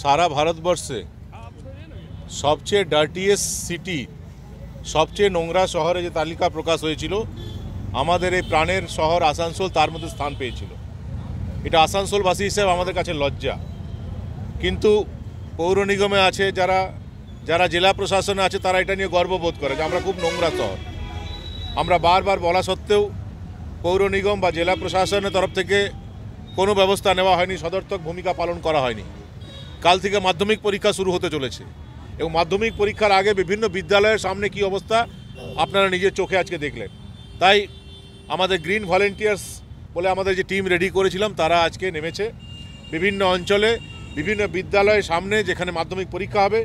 সারা ভারতবর্ষে সবচেয়ে ডার্টিয়েস্ট সিটি, সবচেয়ে নোংরা শহরে যে তালিকা প্রকাশ হয়েছিল, আমাদের এই প্রাণের শহর আসানসোল তার মধ্যে স্থান পেয়েছিল। এটা আসানসোলবাসী হিসেবে আমাদের কাছে লজ্জা। কিন্তু পৌর নিগমে আছে যারা জেলা প্রশাসনে আছে, তারা এটা নিয়ে গর্ববোধ করে যে আমরা খুব নোংরা শহর। আমরা বারবার বলা সত্ত্বেও পৌর নিগম বা জেলা প্রশাসনের তরফ থেকে কোনো ব্যবস্থা নেওয়া হয়নি, সদর্থক ভূমিকা পালন করা হয়নি। কাল থেকে মাধ্যমিক পরীক্ষা শুরু হতে চলেছে এবং মাধ্যমিক পরীক্ষার আগে বিভিন্ন বিদ্যালয়ের সামনে কি অবস্থা আপনারা নিজের চোখে আজকে দেখলেন। তাই আমাদের গ্রিন ভলেন্টিয়ার্স বলে আমাদের যে টিম রেডি করেছিলাম, তারা আজকে নেমেছে বিভিন্ন অঞ্চলে, বিভিন্ন বিদ্যালয়ের সামনে যেখানে মাধ্যমিক পরীক্ষা হবে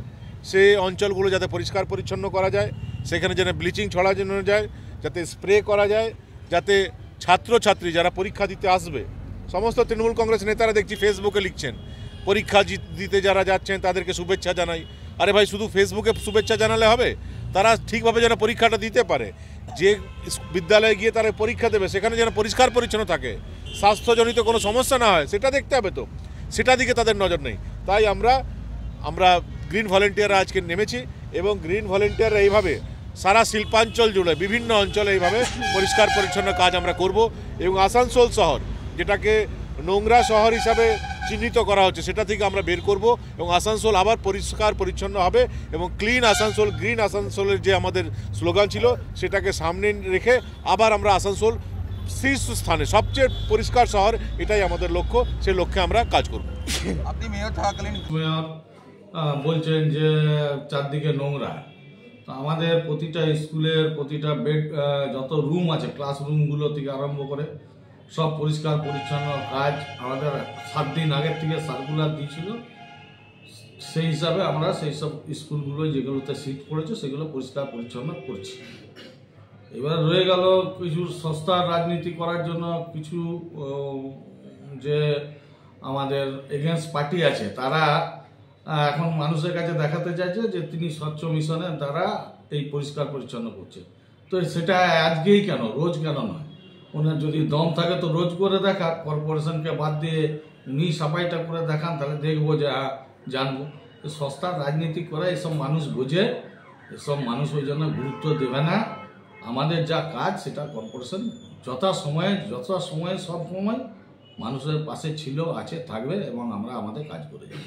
সেই অঞ্চলগুলো যাতে পরিষ্কার পরিচ্ছন্ন করা যায়, সেখানে যেন ব্লিচিং ছড়ানো যায়, যাতে স্প্রে করা যায়, যাতে ছাত্রছাত্রী যারা পরীক্ষা দিতে আসবে, সমস্ত তৃণমূল কংগ্রেস নেতারা দেখছি ফেসবুকে লিখছেন পরীক্ষা দিতে যারা যাচ্ছেন তাদেরকে শুভেচ্ছা জানাই। আরে ভাই, শুধু ফেসবুকে শুভেচ্ছা জানালে হবে? তারা ঠিকভাবে যেন পরীক্ষাটা দিতে পারে, যে বিদ্যালয়ে গিয়ে তারা পরীক্ষা দেবে সেখানে যেন পরিষ্কার পরিচ্ছন্ন থাকে, স্বাস্থ্যজনিত কোনো সমস্যা না হয় সেটা দেখতে হবে। তো সেটা দিকে তাদের নজর নেই। তাই আমরা গ্রিন ভলেন্টিয়াররা আজকে নেমেছি এবং গ্রিন ভলেন্টিয়াররা এইভাবে সারা শিল্পাঞ্চল জুড়ে বিভিন্ন অঞ্চলে এইভাবে পরিষ্কার পরিচ্ছন্ন কাজ আমরা করব এবং আসানসোল শহর, যেটাকে নোংরা শহর হিসাবে চিহ্নিত করা হচ্ছে, সেটা থেকে আমরা বের করব এবং আসানসোল আবার পরিষ্কার পরিচ্ছন্ন হবে এবং ক্লিন আসানসোল, গ্রিন আসানসোলের যে আমাদের স্লোগান ছিল সেটাকে সামনে রেখে আবার আমরা আসানসোল শীর্ষস্থানে সবচেয়ে পরিষ্কার শহর, এটাই আমাদের লক্ষ্য, সেই লক্ষ্যে আমরা কাজ করব। আপনি মেয়র থাকাকালীন মেয়র বলছেন যে চারদিকে নোংরা, তো আমাদের প্রতিটা স্কুলের প্রতিটা বেড, যত রুম আছে ক্লাসরুমগুলো থেকে আরম্ভ করে সব পরিষ্কার পরিচ্ছন্ন কাজ আমাদের 7 দিন আগের থেকে সার্কুলার দিয়েছিল। সেই হিসাবে আমরা সেই সব স্কুলগুলো যেগুলোতে সিট পড়েছে সেগুলো পরিষ্কার পরিচ্ছন্ন করছি। এবার রয়ে গেল কিছু সস্তার রাজনীতি করার জন্য কিছু যে আমাদের এগেনস্ট পার্টি আছে, তারা এখন মানুষের কাছে দেখাতে চাইছে যে তিনি স্বচ্ছ মিশনের দ্বারা এই পরিষ্কার পরিচ্ছন্ন করছে। তো সেটা আজকেই কেন, রোজ কেন নয়? ওনার যদি দম থাকে তো রোজ করে দেখা, কর্পোরেশনকে বাদ দিয়ে উনি সাফাইটা করে দেখান, তাহলে দেখবো যে জানবো। সস্তার রাজনীতি করে এসব মানুষ বোঝে, এসব মানুষ ওই জন্য গুরুত্ব দেবে না। আমাদের যা কাজ সেটা কর্পোরেশন যথাসময়ে সব সময় মানুষের পাশে ছিল, আছে, থাকবে এবং আমরা আমাদের কাজ করে যাই।